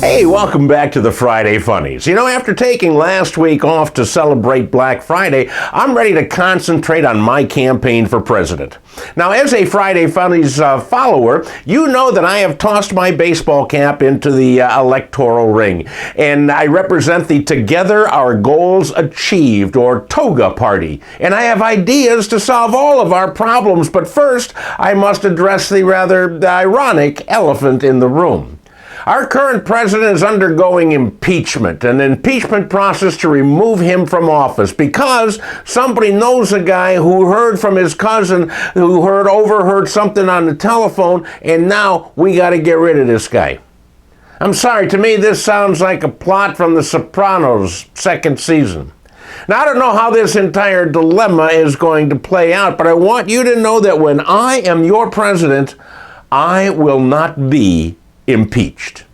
Hey, welcome back to the Friday Funnies. You know, after taking last week off to celebrate Black Friday, I'm ready to concentrate on my campaign for president. Now, as a Friday Funnies follower, you know that I have tossed my baseball cap into the electoral ring, and I represent the Together Our Goals Achieved, or TOGA party, and I have ideas to solve all of our problems, but first, I must address the rather ironic elephant in the room. Our current president is undergoing impeachment, an impeachment process to remove him from office because somebody knows a guy who heard from his cousin who overheard something on the telephone, and now we got to get rid of this guy. I'm sorry, to me this sounds like a plot from The Sopranos' second season. Now, I don't know how this entire dilemma is going to play out, but I want you to know that when I am your president, I will not be impeached.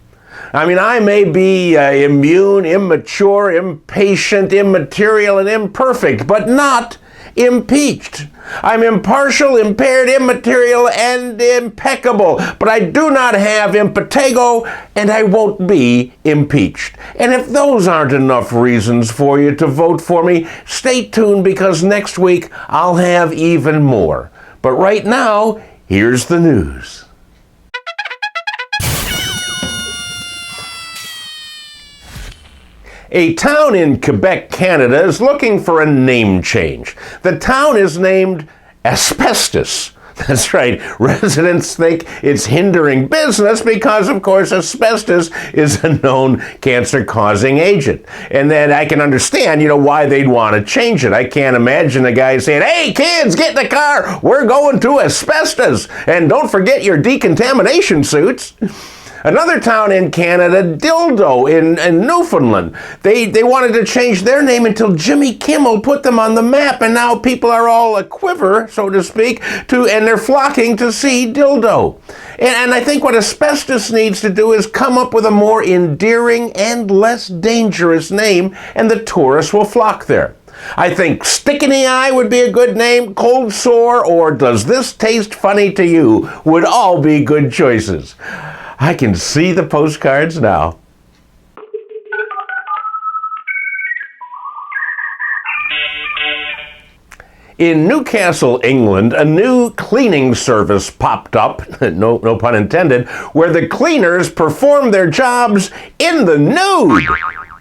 I mean, I may be immune, immature, impatient, immaterial, and imperfect, but not impeached. I'm impartial, impaired, immaterial, and impeccable, but I do not have impetigo, and I won't be impeached. And if those aren't enough reasons for you to vote for me, stay tuned because next week I'll have even more. But right now, here's the news. A town in Quebec, Canada is looking for a name change. The town is named Asbestos. That's right, residents think it's hindering business because, of course, asbestos is a known cancer-causing agent. And then I can understand, why they'd want to change it. I can't imagine a guy saying, "Hey, kids, get in the car, we're going to asbestos, and don't forget your decontamination suits." Another town in Canada, Dildo in Newfoundland, they wanted to change their name until Jimmy Kimmel put them on the map, and now people are all a quiver, so to speak, and they're flocking to see Dildo. And I think what Asbestos needs to do is come up with a more endearing and less dangerous name, and the tourists will flock there. I think Stick in the Eye would be a good name, Cold Sore, or Does This Taste Funny to You would all be good choices. I can see the postcards now. In Newcastle, England, a new cleaning service popped up, no pun intended, where the cleaners perform their jobs in the nude.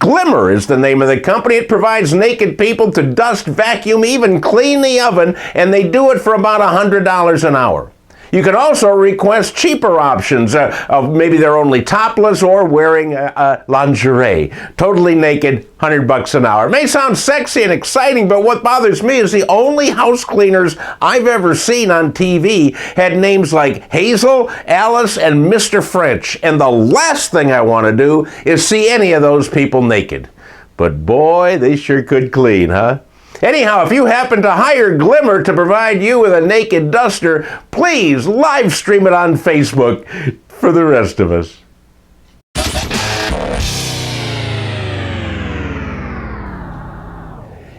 Glimmer is the name of the company. It provides naked people to dust, vacuum, even clean the oven, and they do it for about $100 an hour. You can also request cheaper options of maybe they're only topless or wearing lingerie. Totally naked, $100 an hour. It may sound sexy and exciting, but what bothers me is the only house cleaners I've ever seen on TV had names like Hazel, Alice, and Mr. French. And the last thing I want to do is see any of those people naked. But boy, they sure could clean, huh? Anyhow, if you happen to hire Glimmer to provide you with a naked duster, please live stream it on Facebook for the rest of us.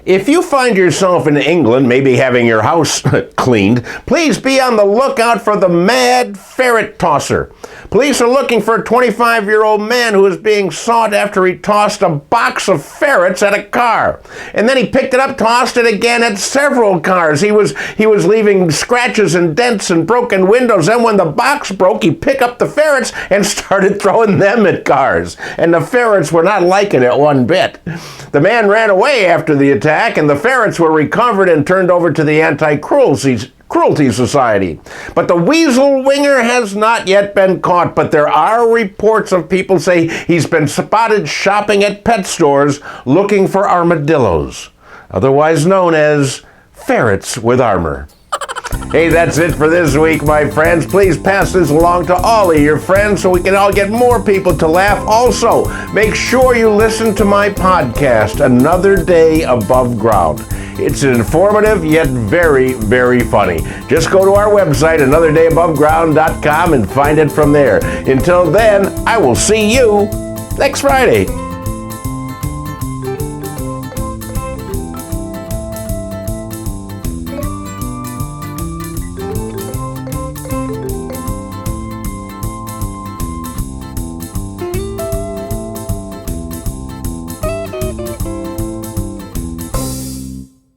If you find yourself in England, maybe having your house cleaned, please be on the lookout for the mad ferret tosser. Police are looking for a 25-year-old man who is being sought after he tossed a box of ferrets at a car. And then he picked it up, tossed it again at several cars. He was leaving scratches and dents and broken windows. Then when the box broke, he picked up the ferrets and started throwing them at cars. And the ferrets were not liking it one bit. The man ran away after the attack, and the ferrets were recovered and turned over to the Anti-Cruelty Society. But the weasel winger has not yet been caught, but there are reports of people say he's been spotted shopping at pet stores looking for armadillos, otherwise known as ferrets with armor. Hey, that's it for this week, my friends. Please pass this along to all of your friends so we can all get more people to laugh. Also, make sure you listen to my podcast, Another Day Above Ground. It's informative, yet very, very funny. Just go to our website, anotherdayaboveground.com, and find it from there. Until then, I will see you next Friday.